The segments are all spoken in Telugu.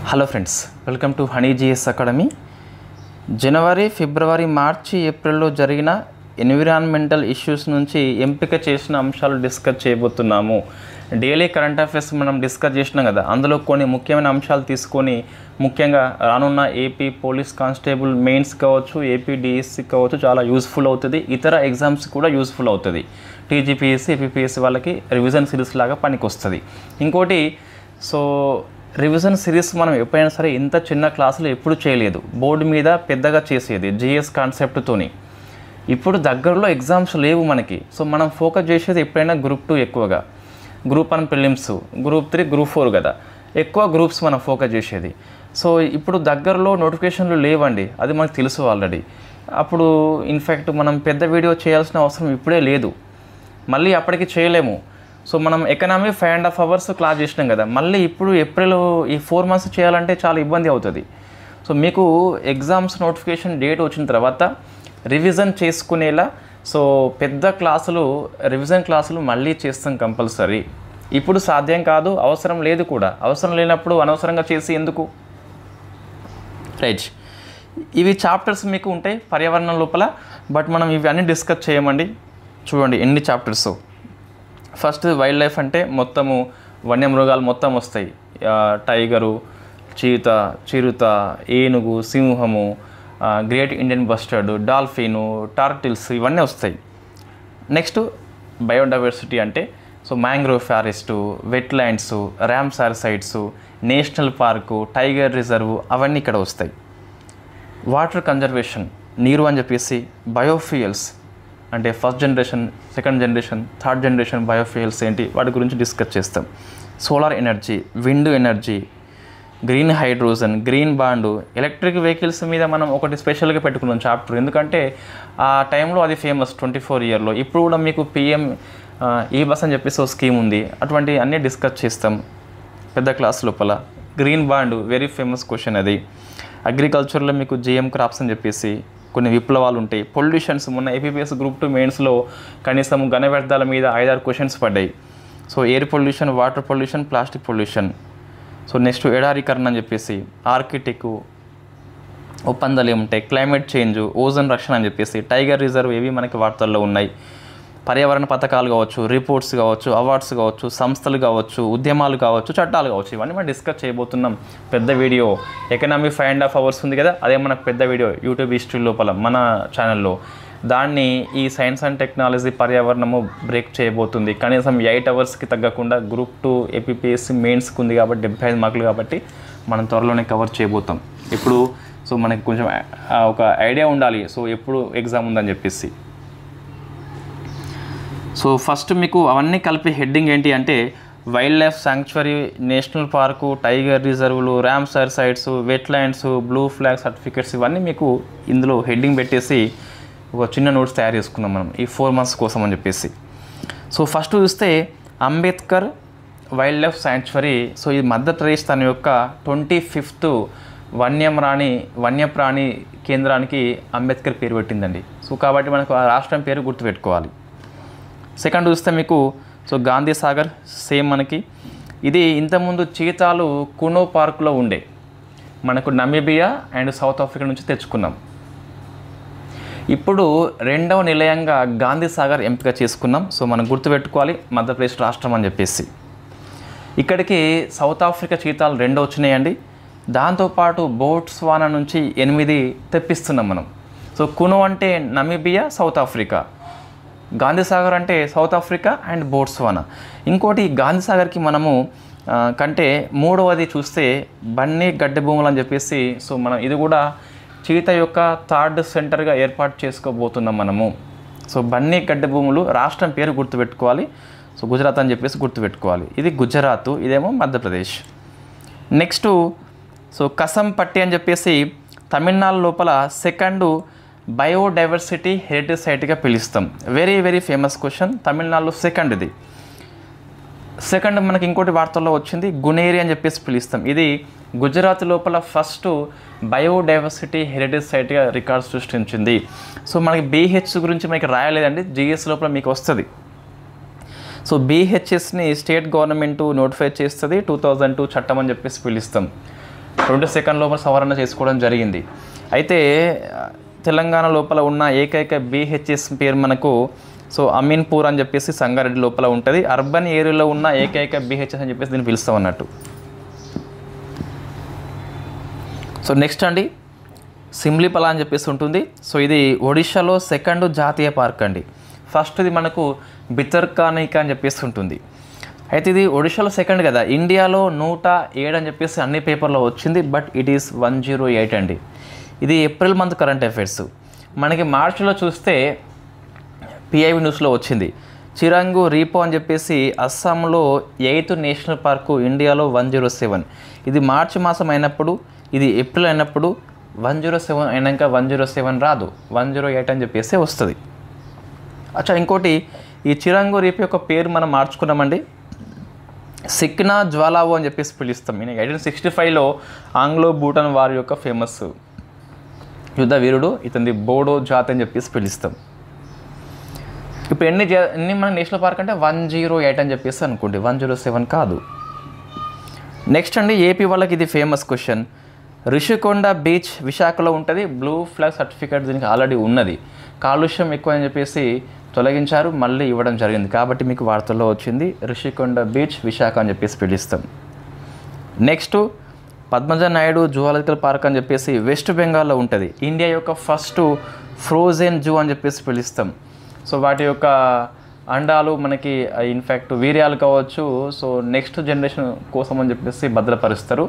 Hello friends, welcome to Honey GS academy. జనవరి, ఫిబ్రవరి, మార్చి, ఏప్రిల్లో జరిగిన ఎన్విరాన్మెంటల్ ఇష్యూస్ నుంచి ఎంపిక చేసిన అంశాలు డిస్కస్ చేయబోతున్నాము. డైలీ కరెంట్ అఫైర్స్ మనం డిస్కస్ చేసినాం కదా, అందులో కొన్ని ముఖ్యమైన అంశాలు తీసుకొని ముఖ్యంగా రానున్న ఏపీ పోలీస్ కానిస్టేబుల్ మెయిన్స్ కావచ్చు, ఏపీ డిఎస్సి కావచ్చు, చాలా యూస్ఫుల్ అవుతుంది. ఇతర ఎగ్జామ్స్ కూడా యూస్ఫుల్ అవుతుంది. టీజీపీఎస్సీ, ఏపీపీఎస్సీ వాళ్ళకి రివిజన్ సిరీస్ లాగా పనికి వస్తుంది. ఇంకోటి, రివిజన్ సిరీస్ మనం ఎప్పుడైనా సరే ఇంత చిన్న క్లాసులు ఎప్పుడు చేయలేదు. బోర్డు మీద పెద్దగా చేసేది జిఎస్ కాన్సెప్ట్తోని. ఇప్పుడు దగ్గరలో ఎగ్జామ్స్ లేవు మనకి. మనం ఫోకస్ చేసేది ఎప్పుడైనా గ్రూప్ 2 ఎక్కువగా, గ్రూప్ 1 ప్రిలిమ్స్, గ్రూప్ 3, గ్రూప్ 4 కదా, ఎక్కువ గ్రూప్స్ మనం ఫోకస్ చేసేది. ఇప్పుడు దగ్గరలో నోటిఫికేషన్లు లేవండి, అది మనకు తెలుసు ఆల్రెడీ. అప్పుడు ఇన్ఫ్యాక్ట్ మనం పెద్ద వీడియో చేయాల్సిన అవసరం ఇప్పుడే లేదు, మళ్ళీ అప్పటికి చేయలేము. మనం ఎకనామీ 5.5 hours క్లాస్ చేసినాం కదా, మళ్ళీ ఇప్పుడు ఏప్రిల్ ఈ 4 months చేయాలంటే చాలా ఇబ్బంది అవుతుంది. మీకు ఎగ్జామ్స్ నోటిఫికేషన్ డేట్ వచ్చిన తర్వాత రివిజన్ చేసుకునేలా పెద్ద క్లాసులు, రివిజన్ క్లాసులు మళ్ళీ చేస్తాం కంపల్సరీ. ఇప్పుడు సాధ్యం కాదు, అవసరం లేదు కూడా. అవసరం లేనప్పుడు అనవసరంగా చేసి ఎందుకు, రైట్? ఇవి చాప్టర్స్ మీకు ఉంటాయి పర్యావరణం లోపల, బట్ మనం ఇవి అన్నీ డిస్కస్ చేయమండి. చూడండి ఎన్ని చాప్టర్స్. ఫస్ట్ వైల్డ్ లైఫ్ అంటే మొత్తము వన్యమృగాలు మొత్తం వస్తాయి. టైగరు, చీత, చిరుత, ఏనుగు, సింహము, great Indian bustard, dolphin, turtles, ఇవన్నీ వస్తాయి. నెక్స్ట్ బయోడైవర్సిటీ అంటే mangrove forest, wetlands, Ramsar sites, national park, tiger reserve, అవన్నీ ఇక్కడ వస్తాయి. వాటర్ కన్జర్వేషన్, నీరు అని చెప్పేసి, బయోఫ్యూయల్స్ అంటే first generation, second generation, third generation biofuels ఏంటి, వాటి గురించి డిస్కస్ చేస్తాం. Solar energy, wind energy, green hydrogen, green bond, electric vehicles మీద మనం ఒకటి స్పెషల్గా పెట్టుకున్నాం చాప్టర్. ఎందుకంటే ఆ టైంలో అది ఫేమస్ 24 yearలో. ఇప్పుడు కూడా మీకు పిఎం ఈ బస్ అని చెప్పేసి ఒక స్కీమ్ ఉంది. అటువంటి అన్నీ డిస్కస్ చేస్తాం పెద్ద క్లాస్ లోపల. Green bond very famous question అది. అగ్రికల్చర్లో మీకు జిఎం క్రాప్స్ అని చెప్పేసి కొన్ని విప్లవాలు ఉంటాయి. పొల్యూషన్స్, మొన్న ఏపీపీఎస్ గ్రూప్ 2 మెయిన్స్లో కనీసం ఘన వ్యర్థాల మీద 5-6 క్వశ్చన్స్ పడ్డాయి. Air pollution, water pollution, plastic pollution. Next ఎడారీకరణ అని చెప్పేసి, ఆర్కిటెక్ ఒప్పందాలు ఏముంటాయి, క్లైమేట్ చేంజ్, ఓజోన్ రక్షణ అని చెప్పేసి, టైగర్ రిజర్వ్, ఇవి మనకి వార్తల్లో ఉన్నాయి. పర్యావరణ పథకాలు కావచ్చు, రిపోర్ట్స్ కావచ్చు, అవార్డ్స్ కావచ్చు, సంస్థలు కావచ్చు, ఉద్యమాలు కావచ్చు, చట్టాలు కావచ్చు, ఇవన్నీ మనం డిస్కస్ చేయబోతున్నాం. పెద్ద వీడియో ఎకనామీ 5.5 hours ఉంది కదా, అదే మనకు పెద్ద వీడియో యూట్యూబ్ హిస్టరీ లోపల మన ఛానల్లో. దాన్ని ఈ సైన్స్ అండ్ టెక్నాలజీ, పర్యావరణము బ్రేక్ చేయబోతుంది. కనీసం 8 hours తగ్గకుండా గ్రూప్ 2 ఏపీపీఎస్సీ మెయిన్స్కి ఉంది కాబట్టి 75 మార్కులు కాబట్టి మనం త్వరలోనే కవర్ చేయబోతాం. ఇప్పుడు మనకి కొంచెం ఒక ఐడియా ఉండాలి ఎప్పుడు ఎగ్జామ్ ఉందని చెప్పేసి. ఫస్ట్ మీకు అవన్నీ కలిపి హెడ్డింగ్ ఏంటి అంటే, wildlife sanctuary, national park, tiger రిజర్వులు, Ramsar sites, wetlands, blue flag certificates, ఇవన్నీ మీకు ఇందులో హెడ్డింగ్ పెట్టేసి ఒక చిన్న నోట్స్ తయారు చేసుకున్నాం మనం ఈ 4 months కోసం అని చెప్పేసి. ఫస్ట్ చూస్తే అంబేద్కర్ వైల్డ్ లైఫ్ శాంక్చురీ. ఇది మధ్యప్రదేశ్ తన యొక్క 25th వన్యప్రాణి కేంద్రానికి అంబేద్కర్ పేరు పెట్టిందండి. కాబట్టి మనకు ఆ రాష్ట్రం పేరు గుర్తుపెట్టుకోవాలి. సెకండ్ చూస్తే మీకు గాంధీ సాగర్, సేమ్ మనకి ఇది ఇంతకుముందు చీతాలు కునో పార్క్లో ఉండే, మనకు నమీబియా అండ్ సౌత్ ఆఫ్రికా నుంచి తెచ్చుకున్నాం. ఇప్పుడు 2వ నిలయంగా గాంధీ సాగర్ ఎంపిక చేసుకున్నాం. మనం గుర్తుపెట్టుకోవాలి మధ్యప్రదేశ్ రాష్ట్రం అని చెప్పేసి. ఇక్కడికి సౌత్ ఆఫ్రికా చీతాలు 2 వచ్చినాయండి. దాంతోపాటు బోట్స్వానా నుంచి 8 తెప్పిస్తున్నాం మనం. కునో అంటే Namibia, south Africa, Gandhi Sagar అంటే సౌత్ ఆఫ్రికా అండ్ బోట్స్వానా. ఇంకోటి గాంధీ సాగర్కి మనము కంటే 3వది చూస్తే బన్నీ గడ్డి భూములు అని చెప్పేసి. మనం ఇది కూడా చీత యొక్క 3rd సెంటర్గా ఏర్పాటు చేసుకోబోతున్నాం మనము. బన్నీ గడ్డి భూములు, రాష్ట్రం పేరు గుర్తుపెట్టుకోవాలి. గుజరాత్ అని చెప్పేసి గుర్తుపెట్టుకోవాలి. ఇది గుజరాత్, ఇదేమో మధ్యప్రదేశ్. నెక్స్ట్ కసంపట్టి అని చెప్పేసి తమిళనాడు లోపల 2nd బయోడైవర్సిటీ హెరిటేజ్ సైట్గా పిలుస్తాం. Very very famous question. తమిళనాడులో 2nd ఇది. 2nd మనకి ఇంకోటి వార్తల్లో వచ్చింది గునేరి అని చెప్పేసి పిలుస్తాం. ఇది గుజరాత్ లోపల ఫస్ట్ బయోడైవర్సిటీ హెరిటేజ్ సైట్గా రికార్డ్ సృష్టించింది. మనకి బీహెచ్ గురించి మనకి రాయలేదండి, జిఎస్ లోపల మీకు వస్తుంది. బీహెచ్ఎస్ని స్టేట్ గవర్నమెంట్ నోటిఫై చేస్తుంది. 2002 చట్టం అని చెప్పేసి పిలుస్తాం. 22 లోపల సవరణ చేసుకోవడం జరిగింది. అయితే తెలంగాణ లోపల ఉన్న ఏకైక BHS పేరు మనకు సో అమీన్పూర్ అని చెప్పేసి సంగారెడ్డి లోపల ఉంటుంది. అర్బన్ ఏరియాలో ఉన్న ఏకైక BHS అని చెప్పేసి దీన్ని పిలుస్తాం అన్నట్టు. సో నెక్స్ట్ అండి సిమ్లీపలా అని చెప్పేసి ఉంటుంది. సో ఇది ఒడిశాలో 2వ జాతీయ పార్క్ అండి. ఫస్ట్ది మనకు బితర్కానికా అని చెప్పేసి ఉంటుంది. అయితే ఇది ఒడిశాలో 2nd కదా, ఇండియాలో 107 అని చెప్పేసి అన్ని పేపర్లో వచ్చింది, బట్ ఇట్ ఈస్ 108 అండి. ఇది ఏప్రిల్ మంత్ కరెంట్ అఫైర్స్. మనకి మార్చిలో చూస్తే PIB న్యూస్లో వచ్చింది. చిరంగు రీపో అని చెప్పేసి అస్సాంలో 8th నేషనల్ పార్కు, ఇండియాలో 107. ఇది మార్చి మాసం అయినప్పుడు, ఇది ఏప్రిల్ అయినప్పుడు 107 అయినాక 107 రాదు, 108 అని చెప్పేసి వస్తుంది. అచ్చా, ఇంకోటి ఈ చిరంగు రీపో యొక్క పేరు మనం మార్చుకున్నామండి. సిక్నా జ్వాలావో అని చెప్పేసి పిలుస్తాం. 1865లో ఆంగ్లో భూటాన్ వారి యొక్క ఫేమస్ యుద్ధ వీరుడు, ఇతని బోడో జాతి అని చెప్పేసి పిలుస్తాం. ఇప్పుడు ఎన్ని మన నేషనల్ పార్క్ అంటే 108 అని చెప్పేసి అనుకోండి, 107 కాదు. నెక్స్ట్ అండి ఏపీ వాళ్ళకి ఇది ఫేమస్ క్వశ్చన్. రిషికొండ బీచ్ విశాఖలో ఉంటుంది. బ్లూ ఫ్లాగ్ సర్టిఫికేట్ దీనికి ఆల్రెడీ ఉన్నది. కాలుష్యం ఎక్కువ అని చెప్పేసి తొలగించారు, మళ్ళీ ఇవ్వడం జరిగింది, కాబట్టి మీకు వార్తల్లో వచ్చింది. రిషికొండ బీచ్ విశాఖ అని చెప్పేసి పిలుస్తాం. Next Padmaja Naidu zoological park అని చెప్పేసి వెస్ట్ బెంగాల్లో ఉంటుంది. ఇండియా యొక్క ఫస్ట్ ఫ్రోజెన్ జూ అని చెప్పేసి పిలుస్తాం. సో వాటి యొక్క అండాలు మనకి ఇన్ఫ్యాక్ట్ వీర్యాలు కావచ్చు, సో నెక్స్ట్ జనరేషన్ కోసం అని చెప్పేసి భద్రపరుస్తారు.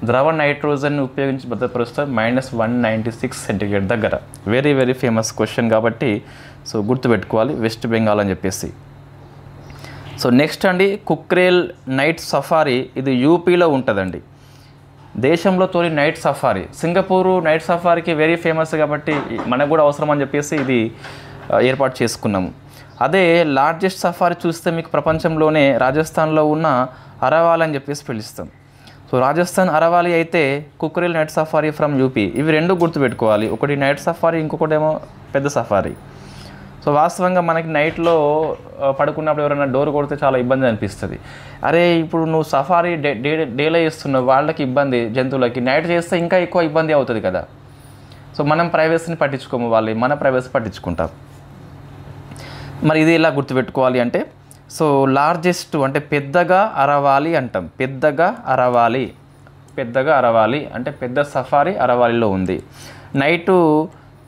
ద్రవ నైట్రోజన్ ఉపయోగించి భద్రపరుస్తారు -196 సెంటిగ్రేడ్ దగ్గర. వెరీ వెరీ ఫేమస్ క్వశ్చన్ కాబట్టి సో గుర్తుపెట్టుకోవాలి, వెస్ట్ బెంగాల్ అని చెప్పేసి. సో నెక్స్ట్ అండి కుక్రేల్ నైట్ సఫారీ, ఇది యూపీలో ఉంటుందండి. దేశంలో తొలి నైట్ సఫారీ. సింగపూరు నైట్ సఫారీకి వెరీ ఫేమస్ కాబట్టి మనకు కూడా అవసరం అని చెప్పేసి ఇది ఏర్పాటు చేసుకున్నాము. అదే లార్జెస్ట్ సఫారీ చూస్తే మీకు ప్రపంచంలోనే రాజస్థాన్లో ఉన్న అరవాలి అని చెప్పేసి పిలుస్తాం. సో రాజస్థాన్ అరవాలి అయితే కుక్రేల్ నైట్ సఫారీ ఫ్రమ్ యూపీ. ఇవి రెండు గుర్తుపెట్టుకోవాలి, ఒకటి నైట్ సఫారీ, ఇంకొకటేమో పెద్ద సఫారీ. సో వాస్తవంగా మనకి నైట్లో పడుకున్నప్పుడు ఎవరైనా డోర్ కొడితే చాలా ఇబ్బంది అనిపిస్తుంది. అరే ఇప్పుడు నువ్వు సఫారీ డేలో చేస్తున్నావు, వాళ్ళకి ఇబ్బంది, జంతువులకి. నైట్ చేస్తే ఇంకా ఎక్కువ ఇబ్బంది అవుతుంది కదా. సో మనం ప్రైవసీని పట్టించుకోము, వాళ్ళు మన ప్రైవసీ పట్టించుకుంటాం. మరి ఇది ఎలా గుర్తుపెట్టుకోవాలి అంటే, సో లార్జెస్ట్ అంటే పెద్దగా అరవాలి అంటాం. పెద్దగా అరవాలి, పెద్దగా అరవాలి అంటే పెద్ద సఫారీ అరవాలిలో ఉంది. నైటు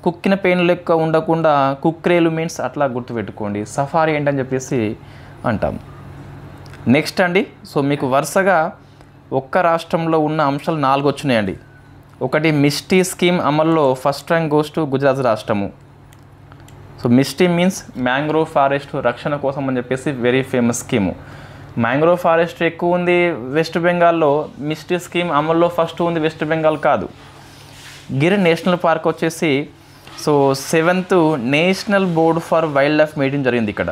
కుక్కిన పెయిన్ లెక్క ఉండకుండా కుక్రేలు మీన్స్ అట్లా గుర్తుపెట్టుకోండి. సఫారీ ఏంటని చెప్పేసి అంటాం. నెక్స్ట్ అండి, సో మీకు వరుసగా ఒక్క రాష్ట్రంలో ఉన్న అంశాలు 4 వచ్చినాయండి. ఒకటి మిస్టీ స్కీమ్ అమల్లో first rank goes to Gujarat రాష్ట్రము. So MISHTI means mangrove forest రక్షణ కోసం అని చెప్పేసి very famous scheme. Mangrove forest ఎక్కువ ఉంది వెస్ట్ బెంగాల్లో, మిస్టీ స్కీమ్ అమల్లో ఫస్ట్ ఉంది వెస్ట్ బెంగాల్ కాదు. గిర్ నేషనల్ పార్క్ వచ్చేసి so 7th national board for wildlife meeting జరిగింది ఇక్కడ.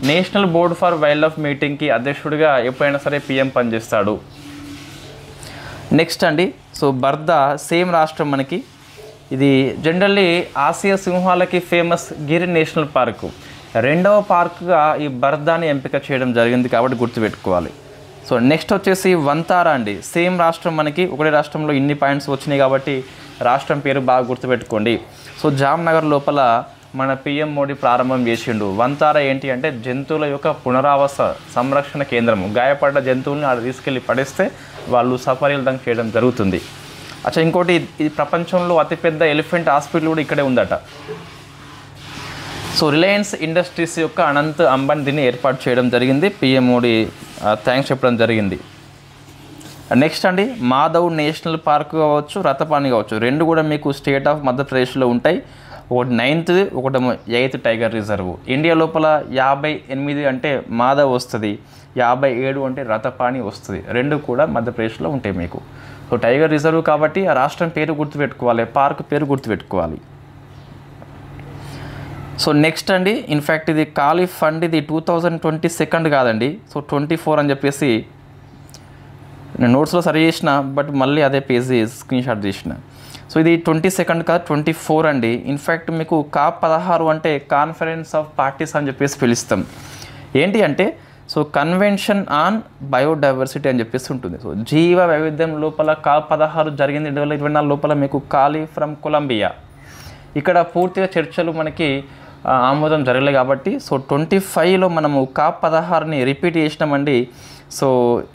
National board for wildlife మీటింగ్కి అధ్యక్షుడిగా ఎప్పుడైనా సరే PM పనిచేస్తాడు. నెక్స్ట్ అండి, సో బర్దా సేమ్ రాష్ట్రం మనకి. ఇది జనరల్లీ ఆసియా సింహాలకి ఫేమస్ గిర్ నేషనల్ పార్కు. 2వ పార్కుగా ఈ బర్దాని ఎంపిక చేయడం జరిగింది కాబట్టి గుర్తుపెట్టుకోవాలి. సో నెక్స్ట్ వచ్చేసి వంతారా అండి. సేమ్ రాష్ట్రం మనకి, ఒకటే రాష్ట్రంలో ఇన్ని పాయింట్స్ వచ్చినాయి కాబట్టి రాష్ట్రం పేరు బాగా గుర్తుపెట్టుకోండి. సో జామ్నగర్ లోపల మన PM మోడీ ప్రారంభం చేసిండు. వంతారా ఏంటి అంటే జంతువుల యొక్క పునరావాస సంరక్షణ కేంద్రము. గాయపడ్డ జంతువుల్ని ఆడ తీసుకెళ్ళి పడేస్తే వాళ్ళు సఫారీలు దానికి చేయడం జరుగుతుంది. అచ్చా, ఇంకోటి ఇది ప్రపంచంలో అతిపెద్ద ఎలిఫెంట్ హాస్పిటల్ కూడా ఇక్కడే ఉందట. సో రిలయన్స్ ఇండస్ట్రీస్ యొక్క అనంత్ అంబానీ దీన్ని ఏర్పాటు చేయడం జరిగింది. PM మోడీ థ్యాంక్స్ చెప్పడం జరిగింది. నెక్స్ట్ అండి, మాధవ్ నేషనల్ పార్క్ కావచ్చు, రతపాని కావచ్చు, రెండు కూడా మీకు స్టేట్ ఆఫ్ మధ్యప్రదేశ్లో ఉంటాయి. ఒకటి 9th, ఒకటి 8th టైగర్ రిజర్వ్. ఇండియా లోపల 58 అంటే మాధవ్ వస్తుంది, 57 అంటే రతపాని వస్తుంది. రెండు కూడా మధ్యప్రదేశ్లో ఉంటాయి మీకు. సో టైగర్ రిజర్వ్ కాబట్టి ఆ రాష్ట్రం పేరు గుర్తుపెట్టుకోవాలి, పార్క్ పేరు గుర్తుపెట్టుకోవాలి. సో నెక్స్ట్ అండి, ఇన్ఫ్యాక్ట్ ఇది ఖాళీ ఫండ్, ఇది 2022 కాదండి, సో 24 అని చెప్పేసి నేను నోట్స్లో సరి చేసిన, బట్ మళ్ళీ అదే పేజీ స్క్రీన్ షాట్ చేసిన. సో ఇది 22 కాదు 24 అండి. ఇన్ఫ్యాక్ట్ మీకు COP 16 అంటే కాన్ఫరెన్స్ ఆఫ్ పార్టీస్ అని చెప్పేసి పిలుస్తాం. ఏంటి అంటే సో కన్వెన్షన్ ఆన్ బయోడైవర్సిటీ అని చెప్పేసి ఉంటుంది. సో జీవ వైవిధ్యం లోపల COP16 జరిగింది 2024 లోపల మీకు కాలి ఫ్రమ్ కొలంబియా. ఇక్కడ పూర్తిగా చర్చలు మనకి ఆమోదం జరగలేదు కాబట్టి సో 25లో మనము COP16ని రిపీట్ చేసినామండి. సో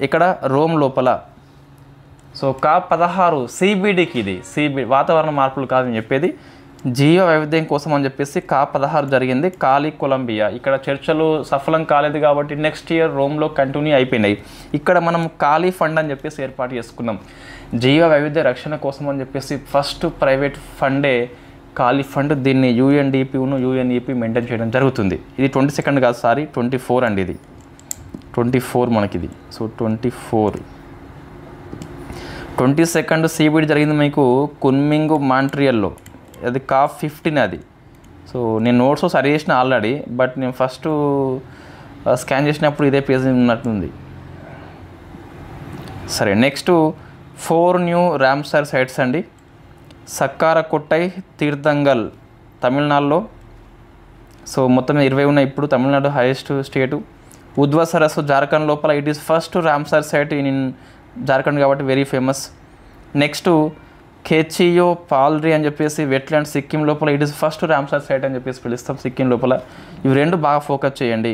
ఇక్కడ రోమ్ లోపల సో COP16 CBDకి ఇది వాతావరణ మార్పులు కాదని చెప్పేది, జీవ వైవిధ్యం కోసం అని చెప్పేసి COP16 జరిగింది కాలి కొలంబియా. ఇక్కడ చర్చలు సఫలం కాలేదు కాబట్టి నెక్స్ట్ ఇయర్ రోమ్లో కంటిన్యూ అయిపోయినాయి. ఇక్కడ మనం కాలి ఫండ్ అని చెప్పేసి ఏర్పాటు చేసుకున్నాం, జీవ వైవిధ్య రక్షణ కోసం అని చెప్పేసి ఫస్ట్ ప్రైవేట్ ఫండే కాలి ఫండ్. దీన్ని UNEP మెయింటైన్ చేయడం జరుగుతుంది. ఇది 22 కాదు, 24 అండి, ఇది 24 మనకిది. సో 22 CBD జరిగింది మీకు కున్మింగ్ మాంట్రియల్లో, అది COP15 అది. సో నేను నోట్స్ సరి చేసిన ఆల్రెడీ, బట్ నేను ఫస్ట్ స్కాన్ చేసినప్పుడు ఇదే పేజ్ ఉన్నట్టుంది. సరే, నెక్స్ట్ 4 న్యూ రామ్సర్ సైట్స్ అండి. సక్కారకొట్టై తీర్థంగల్ తమిళనాడులో. సో మొత్తం 20 ఉన్నాయి ఇప్పుడు, తమిళనాడు హైయెస్ట్ స్టేటు. ఉద్వ సరస్సు జార్ఖండ్ లోపల, it is first Ramsar site in Jharkhand కాబట్టి very famous. Next Khecheopalri అని చెప్పేసి వెట్లాండ్ సిక్కిం లోపల, it is first Ramsar site అని చెప్పేసి పిలుస్తాం సిక్కిం లోపల. ఇవి రెండు బాగా ఫోకస్ చేయండి.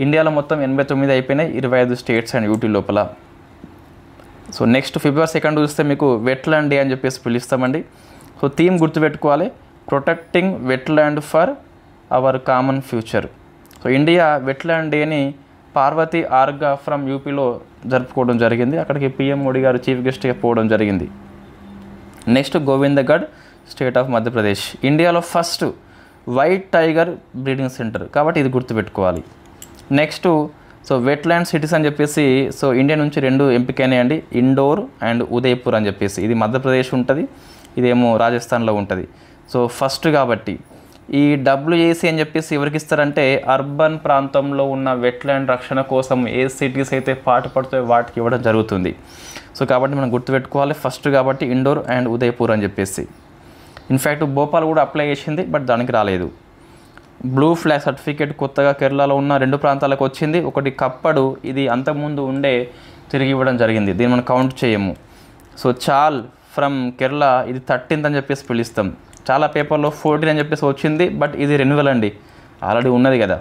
ఇండియాలో మొత్తం 89 అయిపోయినాయి, 25 స్టేట్స్ అండ్ యూటీ లోపల. సో నెక్స్ట్ February 2 చూస్తే మీకు వెట్లాండ్ డే అని చెప్పేసి పిలుస్తామండి. సో థీమ్ గుర్తుపెట్టుకోవాలి, protecting wetland for our common future. So India wetland డేని పార్వతి ఆర్గా ఫ్రమ్ యూపీలో జరుపుకోవడం జరిగింది. అక్కడికి PM మోడీ గారు చీఫ్ గెస్ట్గా పోవడం జరిగింది. నెక్స్ట్ గోవిందగఢ్ స్టేట్ ఆఫ్ మధ్యప్రదేశ్, ఇండియాలో first white tiger breeding centre కాబట్టి ఇది గుర్తుపెట్టుకోవాలి. నెక్స్ట్ సో వెట్లాండ్ సిటీస్ అని చెప్పేసి సో ఇండియా నుంచి 2 ఎంపికైనాయండి, ఇండోర్ అండ్ ఉదయపూర్ అని చెప్పేసి. ఇది మధ్యప్రదేశ్ ఉంటుంది, ఇదేమో రాజస్థాన్లో ఉంటుంది. సో ఫస్ట్ కాబట్టి ఈ WAC అని చెప్పేసి ఎవరికి ఇస్తారంటే అర్బన్ ప్రాంతంలో ఉన్న వెట్లాండ్ రక్షణ కోసం ఏ సిటీస్ అయితే పాటుపడతాయో వాటికి ఇవ్వడం జరుగుతుంది. సో కాబట్టి మనం గుర్తుపెట్టుకోవాలి, ఫస్ట్ కాబట్టి ఇండోర్ అండ్ ఉదయపూర్ అని చెప్పేసి. ఇన్ఫ్యాక్ట్ భోపాల్ కూడా అప్లై చేసింది, బట్ దానికి రాలేదు. బ్లూ ఫ్లాగ్ సర్టిఫికేట్ కొత్తగా కేరళలో ఉన్న 2 ప్రాంతాలకు వచ్చింది. ఒకటి కప్పడు, ఇది అంతకుముందు ఉండే తిరిగి ఇవ్వడం జరిగింది, దీన్ని మనం కౌంట్ చేయము. సో చాల్ ఫ్రమ్ కేరళ, ఇది 13th అని చెప్పేసి పిలుస్తాం. చాలా పేపర్లో 14 అని చెప్పేసి వచ్చింది, బట్ ఇది రెన్యువల్ అండి, ఆల్రెడీ ఉన్నది కదా.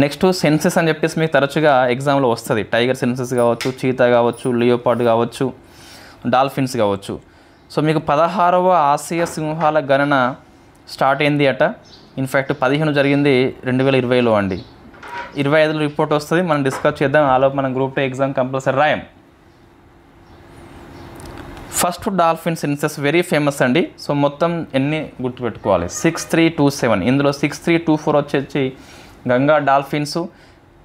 నెక్స్ట్ సెన్సెస్ అని చెప్పేసి మీకు తరచుగా ఎగ్జామ్లో వస్తుంది. టైగర్ సెన్సెస్ కావచ్చు, చీతా కావచ్చు, లియోపార్డ్ కావచ్చు, డాల్ఫిన్స్ కావచ్చు. సో మీకు 16వ ఆసియా సింహాల గణన స్టార్ట్ అయింది అట. ఇన్ఫ్యాక్ట్ 15 జరిగింది 2020లో అండి. 25లో రిపోర్ట్ వస్తుంది, మనం డిస్కస్ చేద్దాం. ఆలోపు మనం గ్రూప్ 2 ఎగ్జామ్ కంపల్సరీ రాయం. First dolphin census very famous అండి. సో మొత్తం ఎన్ని గుర్తుపెట్టుకోవాలి, 6327. ఇందులో 6324 వచ్చేసి గంగా డాల్ఫిన్స్,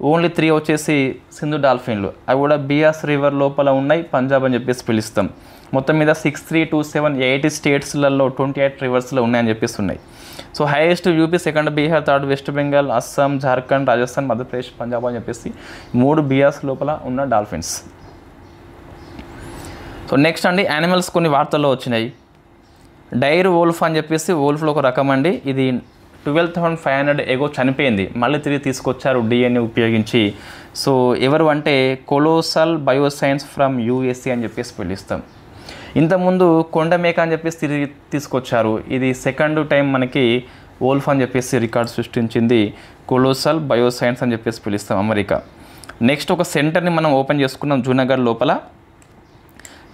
ఓన్లీ 3 వచ్చేసి సింధు డాల్ఫిన్లు. అవి కూడా బియాస్ రివర్ లోపల ఉన్నాయి, పంజాబ్ అని చెప్పేసి పిలుస్తాం. మొత్తం మీద 6327 80 స్టేట్స్లలో 28 రివర్స్లో ఉన్నాయని చెప్పేసి ఉన్నాయి. So highest UP, second Bihar, third west Bengal, Assam, Jharkhand, Rajasthan, Madhya Pradesh, Punjab అని చెప్పేసి 3 బియాస్ లోపల ఉన్న డాల్ఫిన్స్. సో నెక్స్ట్ అండి యానిమల్స్ కొన్ని వార్తల్లో వచ్చినాయి. డైర్ వోల్ఫ్ అని చెప్పేసి వోల్ఫ్లో ఒక రకం అండి. ఇది 12,500 ఎగో చనిపోయింది, మళ్ళీ తిరిగి తీసుకొచ్చారు DNA ఉపయోగించి. సో ఎవరు అంటే కొలోసల్ బయోసైన్స్ ఫ్రమ్ USA అని చెప్పేసి పిలుస్తాం. ఇంతకుముందు కొండమేక అని చెప్పేసి తిరిగి తీసుకొచ్చారు. ఇది సెకండ్ టైం మనకి వోల్ఫ్ అని చెప్పేసి రికార్డ్ సృష్టించింది. కొలోసల్ బయోసైన్స్ అని చెప్పేసి పిలుస్తాం అమెరికా. నెక్స్ట్ ఒక సెంటర్ని మనం ఓపెన్ చేసుకున్నాం జూనాగఢ్ లోపల,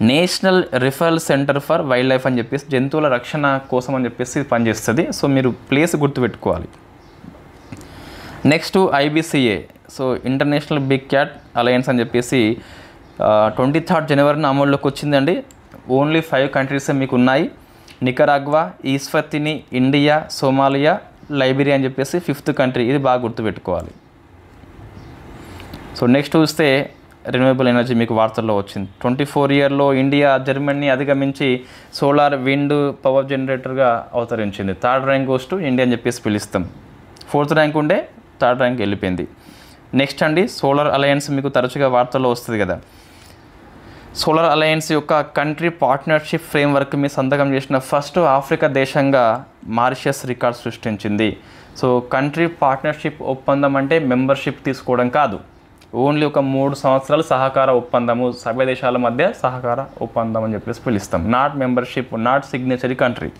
national referral centre for wild life అని చెప్పేసి, జంతువుల రక్షణ కోసం అని చెప్పేసి పనిచేస్తుంది. సో మీరు ప్లేస్ గుర్తుపెట్టుకోవాలి. Next IBCA, so international big cat alliance అని చెప్పేసి 23rd జనవరిని అమల్లోకి వచ్చిందండి. ఓన్లీ 5 కంట్రీసే మీకు ఉన్నాయి, నికరాగ్వా, ఈస్వతిని, ఇండియా, సోమాలియా, లైబీరియా అని చెప్పేసి 5th కంట్రీ. ఇది బాగా గుర్తుపెట్టుకోవాలి. సో నెక్స్ట్ చూస్తే రెన్యూవబుల్ ఎనర్జీ మీకు వార్తల్లో వచ్చింది. 24 ఇయర్లో ఇండియా జర్మనీ అధిగమించి సోలార్ విండ్ పవర్ జనరేటర్గా అవతరించింది. 3rd rank goes to India అని చెప్పేసి పిలుస్తాం. 4th ర్యాంక్ ఉండే 3rd ర్యాంక్ వెళ్ళిపోయింది. నెక్స్ట్ అండి సోలార్ అలయన్స్ మీకు తరచుగా వార్తల్లో వస్తుంది కదా. సోలార్ అలయన్స్ యొక్క కంట్రీ పార్ట్నర్షిప్ ఫ్రేమ్వర్క్ మీద సంతకం చేసిన ఫస్ట్ ఆఫ్రికా దేశంగా మారిషస్ రికార్డ్ సృష్టించింది. సో కంట్రీ పార్ట్నర్షిప్ ఒప్పందం అంటే మెంబర్షిప్ తీసుకోవడం కాదు, ఓన్లీ ఒక 3 సంవత్సరాలు సహకార ఒప్పందము, సభ్య దేశాల మధ్య సహకార ఒప్పందం అని చెప్పేసి పిలుస్తాం. Not membership, not signatory country.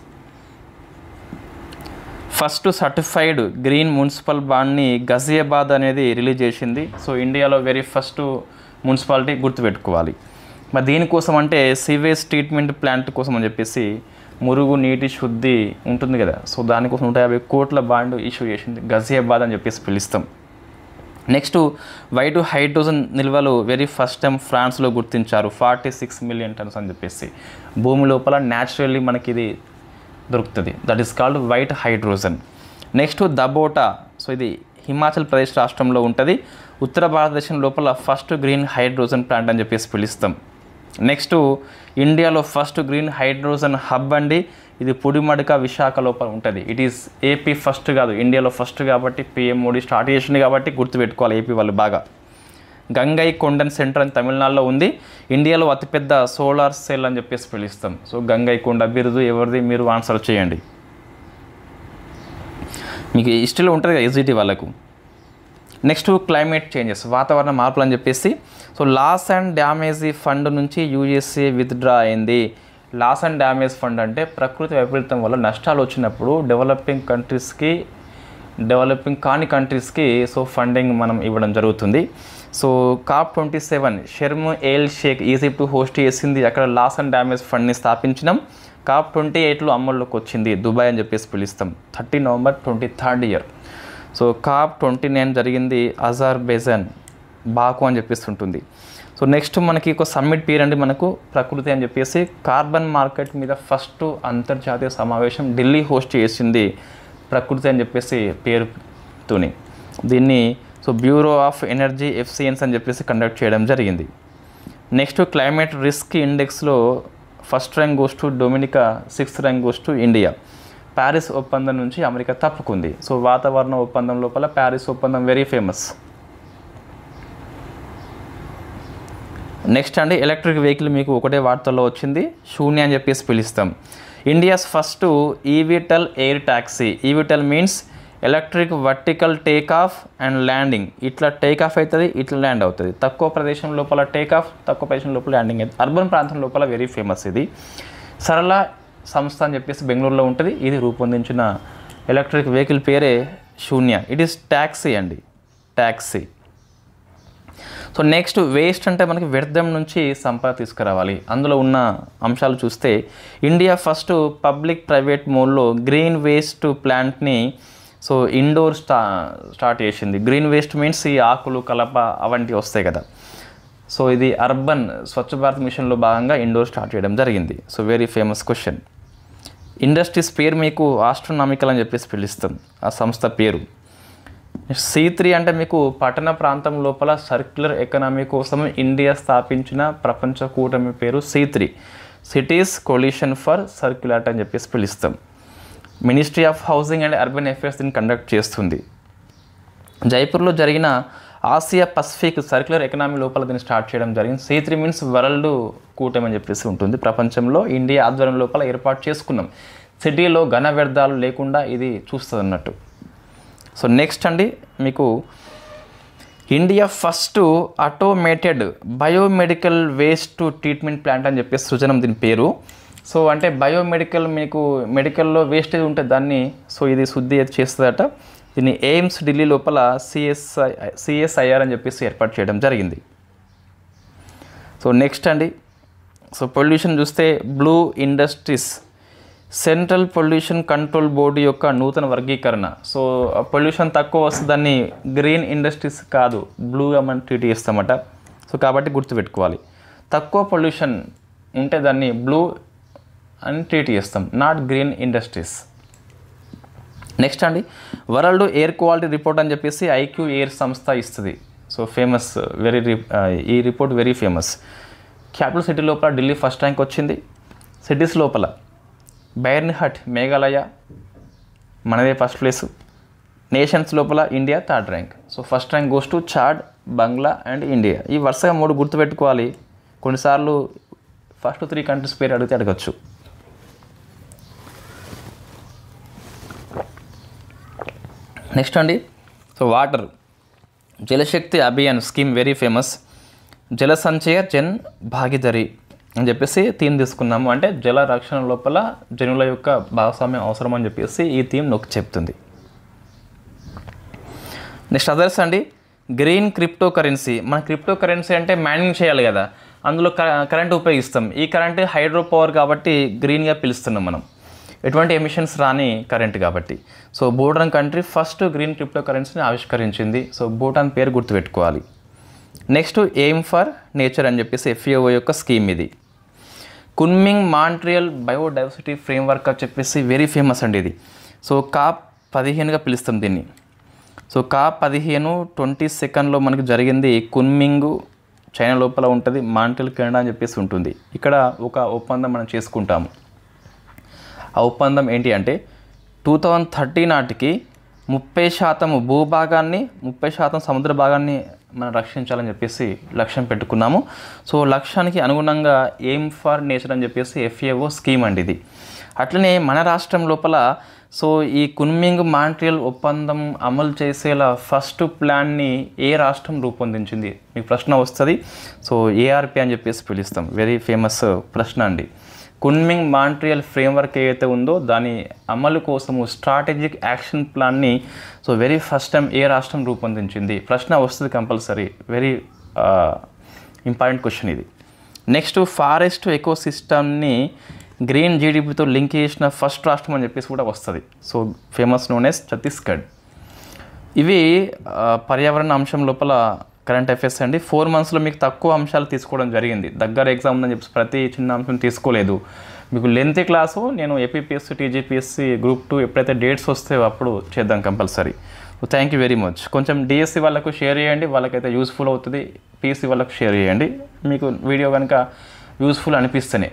First certified green municipal బాండ్ని గజియాబాద్ అనేది రిలీజ్ చేసింది. సో ఇండియాలో వెరీ ఫస్ట్ మున్సిపాలిటీ గుర్తుపెట్టుకోవాలి. మరి దీనికోసం అంటే సివేజ్ ట్రీట్మెంట్ ప్లాంట్ కోసం అని చెప్పేసి మురుగు నీటి శుద్ధి ఉంటుంది కదా, సో దానికోసం 150 కోట్ల బాండ్ ఇష్యూ చేసింది, గజియాబాద్ అని చెప్పేసి పిలుస్తాం. నెక్స్ట్ వైట్ హైడ్రోజన్ నిల్వలు వెరీ ఫస్ట్ టైం ఫ్రాన్స్లో గుర్తించారు, 46 మిలియన్ టన్స్ అని చెప్పేసి. భూమి లోపల న్యాచురల్లీ మనకి ఇది దొరుకుతుంది, that is called white hydrogen. Next Dabota, so ఇది హిమాచల్ ప్రదేశ్ రాష్ట్రంలో ఉంటుంది, ఉత్తర భారతదేశం లోపల ఫస్ట్ గ్రీన్ హైడ్రోజన్ ప్లాంట్ అని చెప్పేసి పిలుస్తాం. నెక్స్ట్ ఇండియాలో ఫస్ట్ గ్రీన్ హైడ్రోజన్ హబ్ అండి, ఇది పుడిమడక విశాఖ లోపల ఉంటుంది. ఇట్ ఈస్ ఏపీ ఫస్ట్ కాదు, ఇండియాలో ఫస్ట్ కాబట్టి పిఎం మోడీ స్టార్ట్ చేసింది కాబట్టి గుర్తుపెట్టుకోవాలి ఏపీ వాళ్ళు బాగా. గంగై కొండన్ సెంటర్ అని తమిళనాడులో ఉంది, ఇండియాలో అతిపెద్ద సోలార్ సెల్ అని చెప్పేసి పిలుస్తాం. సో గంగై కొండ బిరుదు ఎవరిది, మీరు ఆన్సర్ చేయండి. మీకు హిస్టరీలో ఉంటుంది కదా ఎస్జిటి వాళ్ళకు. నెక్స్ట్ క్లైమేట్ చేంజెస్, వాతావరణ మార్పులు అని చెప్పేసి. So loss and damage fund నుంచి యూఎస్ఏ విత్డ్రా అయింది. లాస్ అండ్ డ్యామేజ్ ఫండ్ అంటే ప్రకృతి వైపరీత్యం వల్ల నష్టాలు వచ్చినప్పుడు డెవలపింగ్ కంట్రీస్కి, డెవలపింగ్ కాని కంట్రీస్కి సో ఫండింగ్ మనం ఇవ్వడం జరుగుతుంది. So COP27 Sharm el Sheikh Egypt host చేసింది, అక్కడ లాస్ అండ్ డ్యామేజ్ ఫండ్ని స్థాపించినాం. COP28లో అమల్లోకి వచ్చింది, దుబాయ్ అని చెప్పేసి పిలుస్తాం, 30 నవంబర్ 2023. సో COP29 జరిగింది అజర్బైజాన్, బాకు అని చెప్పేసి ఉంటుంది. సో నెక్స్ట్ మనకి ఒక సమ్మిట్ పేరు అండి మనకు ప్రకృతి అని చెప్పేసి. కార్బన్ మార్కెట్ మీద ఫస్ట్ అంతర్జాతీయ సమావేశం ఢిల్లీ హోస్ట్ చేసింది, ప్రకృతి అని చెప్పేసి పేరుతోని. దీన్ని so bureau of energy efficiency అని చెప్పేసి కండక్ట్ చేయడం జరిగింది. నెక్స్ట్ క్లైమేట్ రిస్క్ ఇండెక్స్లో first rank goes to Dominica, 6th rank goes to India. Paris ఒప్పందం నుంచి అమెరికా తప్పుకుంది. సో వాతావరణ ఒప్పందం లోపల ప్యారిస్ ఒప్పందం వెరీ ఫేమస్. నెక్స్ట్ అండి ఎలక్ట్రిక్ వెహికల్ మీకు ఒకటే వార్తల్లో వచ్చింది, శూన్య అని చెప్పేసి పిలుస్తాం. India's first eVTOL air taxi. EVTOL means electric vertical take off and landing. ఇట్లా టేక్ ఆఫ్ అవుతుంది, ఇట్లా ల్యాండ్ అవుతుంది. తక్కువ ప్రదేశం లోపల టేక్ ఆఫ్, తక్కువ ప్రదేశం లోపల ల్యాండింగ్ అవుతుంది. అర్బన్ ప్రాంతం లోపల వెరీ ఫేమస్ ఇది. సరళ సంస్థ అని చెప్పేసి బెంగళూరులో ఉంటుంది, ఇది రూపొందించిన ఎలక్ట్రిక్ వెహికల్ పేరే శూన్య. ఇట్ ఈస్ ట్యాక్సీ అండి, ట్యాక్సీ. సో నెక్స్ట్ వేస్ట్ అంటే మనకి వ్యర్థం నుంచి సంపద తీసుకురావాలి. అందులో ఉన్న అంశాలు చూస్తే ఇండియా ఫస్ట్ పబ్లిక్ ప్రైవేట్ మోడ్లో గ్రీన్ వేస్ట్ ప్లాంట్ని సో ఇండోర్ స్టార్ట్ చేసింది. గ్రీన్ వేస్ట్ మీన్స్ ఈ ఆకులు కలప అవంటివి వస్తాయి కదా, సో ఇది అర్బన్ స్వచ్ఛ భారత్ మిషన్లో భాగంగా ఇండోర్ స్టార్ట్ చేయడం జరిగింది. So very famous question. Industries పేరు మీకు ఆస్ట్రోనామికల్ అని చెప్పేసి పిలుస్తాం ఆ సంస్థ పేరు. C3 అంటే మీకు పట్టణ ప్రాంతం లోపల సర్క్యులర్ ఎకనామీ కోసం ఇండియా స్థాపించిన ప్రపంచ కూటమి పేరు C3, సిటీస్ కొలిషన్ ఫర్ సర్క్యులారిటీ అని చెప్పేసి పిలుస్తాం. Ministry of housing and urban affairs దీన్ని కండక్ట్ చేస్తుంది. జైపూర్లో జరిగిన ఆసియా పసిఫిక్ సర్క్యులర్ ఎకనామీ లోపల దీన్ని స్టార్ట్ చేయడం జరిగింది. C3 మీన్స్ వరల్డ్ కూటమి అని చెప్పేసి ఉంటుంది. ప్రపంచంలో ఇండియా ఆధ్వర్యం లోపల ఏర్పాటు చేసుకున్నాం. సిటీలో ఘన వ్యర్థాలు లేకుండా ఇది చూస్తుంది అన్నట్టు. సో నెక్స్ట్ అండి మీకు India first automated biomedical waste treatment plant అని చెప్పేసి సృజనం దీని పేరు. సో అంటే బయోమెడికల్ మీకు మెడికల్లో వేస్టేజ్ ఉంటుంది దాన్ని సో ఇది శుద్ధి చేస్తుందట. దీన్ని ఎయిమ్స్ ఢిల్లీ లోపల CSIR అని చెప్పేసి ఏర్పాటు చేయడం జరిగింది. సో నెక్స్ట్ అండి సో పొల్యూషన్ చూస్తే blue industries central pollution control board యొక్క నూతన వర్గీకరణ. సో పొల్యూషన్ తక్కువ వస్తే దాన్ని గ్రీన్ ఇండస్ట్రీస్ కాదు బ్లూగా మనం ట్రీట్ చేస్తామట. సో కాబట్టి గుర్తుపెట్టుకోవాలి, తక్కువ పొల్యూషన్ ఉంటే దాన్ని బ్లూ అని ట్రీట్ చేస్తాం, నాట్ గ్రీన్ ఇండస్ట్రీస్. నెక్స్ట్ అండి వరల్డ్ ఎయిర్ క్వాలిటీ రిపోర్ట్ అని చెప్పేసి IQ ఎయిర్ సంస్థ ఇస్తుంది. సో ఫేమస్ ఈ report very famous. Capital city లోపల ఢిల్లీ ఫస్ట్ ర్యాంక్ వచ్చింది. సిటీస్ లోపల బైర్న్హట్ మేఘాలయ మనదే ఫస్ట్ ప్లేసు. నేషన్స్ లోపల India third rank. So first rank goes to Chad, Bangla and India. ఈ వరుసగా 3 గుర్తుపెట్టుకోవాలి. కొన్నిసార్లు ఫస్ట్ 3 కంట్రీస్ పేరు అడిగితే అడగచ్చు. నెక్స్ట్ అండి, సో వాటర్, జలశక్తి అభియాన్ స్కీమ్ వెరీ ఫేమస్. జల సంచయ జన్ భాగీదారి అని చెప్పేసి థీమ్ తీసుకున్నాము. అంటే జల రక్షణ లోపల జనుల యొక్క భాగస్వామ్యం అవసరం అని చెప్పేసి ఈ థీమ్ నొక్కి చెప్తుంది. నెక్స్ట్ అదర్స్ అండి, గ్రీన్ క్రిప్టో కరెన్సీ. మన క్రిప్టో కరెన్సీ అంటే మైనింగ్ చేయాలి కదా, అందులో కరెంట్ ఉపయోగిస్తాం. ఈ కరెంట్ హైడ్రో పవర్ కాబట్టి గ్రీన్గా పిలుస్తున్నాం మనం, ఎటువంటి ఎమిషన్స్ రాని కరెంట్ కాబట్టి. So Bhutan country first green crypto కరెన్సీని ఆవిష్కరించింది. సో భూటాన్ పేరు గుర్తుపెట్టుకోవాలి. నెక్స్ట్ ఎయిమ్ ఫర్ నేచర్ అని చెప్పేసి FAO యొక్క స్కీమ్ ఇది. కున్మింగ్ మాంట్రియల్ బయోడైవర్సిటీ ఫ్రేమ్వర్క్ అని చెప్పేసి వెరీ ఫేమస్ అండి ఇది. సో COP15గా పిలుస్తాం దీన్ని. సో COP15 22 మనకి జరిగింది. కున్మింగ్ చైనా లోపల ఉంటుంది, మాంట్రియల్ కెనడా అని చెప్పేసి ఉంటుంది. ఇక్కడ ఒక ఒప్పందం మనం చేసుకుంటాము. ఆ ఒప్పందం ఏంటి అంటే 2030 నాటికి 30% భూభాగాన్ని 30% సముద్ర భాగాన్ని మనం రక్షించాలని చెప్పేసి లక్ష్యం పెట్టుకున్నాము. సో లక్ష్యానికి అనుగుణంగా ఎయిమ్ ఫర్ నేచర్ అని చెప్పేసి FAO స్కీమ్ అండి ఇది. అట్లనే మన రాష్ట్రం లోపల సో ఈ కున్మింగ్ మాంట్రియల్ ఒప్పందం అమలు చేసేలా ఫస్ట్ ప్లాన్ని ఏ రాష్ట్రం రూపొందించింది? మీకు ప్రశ్న వస్తుంది. సో ARP అని చెప్పేసి పిలుస్తాం. వెరీ ఫేమస్ ప్రశ్న అండి. కున్మింగ్ మాంట్రియల్ ఫ్రేమ్వర్క్ ఏదైతే ఉందో దాని అమలు కోసము స్ట్రాటజిక్ యాక్షన్ ప్లాన్ని సో వెరీ ఫస్ట్ టైం ఏ రాష్ట్రం రూపొందించింది? ప్రశ్న వస్తుంది కంపల్సరీ. వెరీ ఇంపార్టెంట్ క్వశ్చన్ ఇది. నెక్స్ట్, ఫారెస్ట్ ఎకోసిస్టమ్ని గ్రీన్ GDPతో లింక్ చేసిన ఫస్ట్ రాష్ట్రం అని చెప్పేసి కూడా వస్తుంది. So famous known as Chhattisgarh. ఇవి పర్యావరణ అంశం లోపల కరెంట్ అఫైర్స్ అండి. 4 monthsలో మీకు తక్కువ అంశాలు తీసుకోవడం జరిగింది. దగ్గర ఎగ్జామ్ ఉందని చెప్పి ప్రతి చిన్న అంశం తీసుకోలేదు. మీకు లెంత్ క్లాసు నేను APPSC TGPSC Group 2 ఎప్పుడైతే డేట్స్ వస్తాయో అప్పుడు చేద్దాం compulsory. Thank you very much. కొంచెం DSC వాళ్ళకు షేర్ చేయండి, వాళ్ళకైతే యూస్ఫుల్ అవుతుంది. PC వాళ్ళకు షేర్ చేయండి, మీకు వీడియో కనుక యూస్ఫుల్ అనిపిస్తేనే.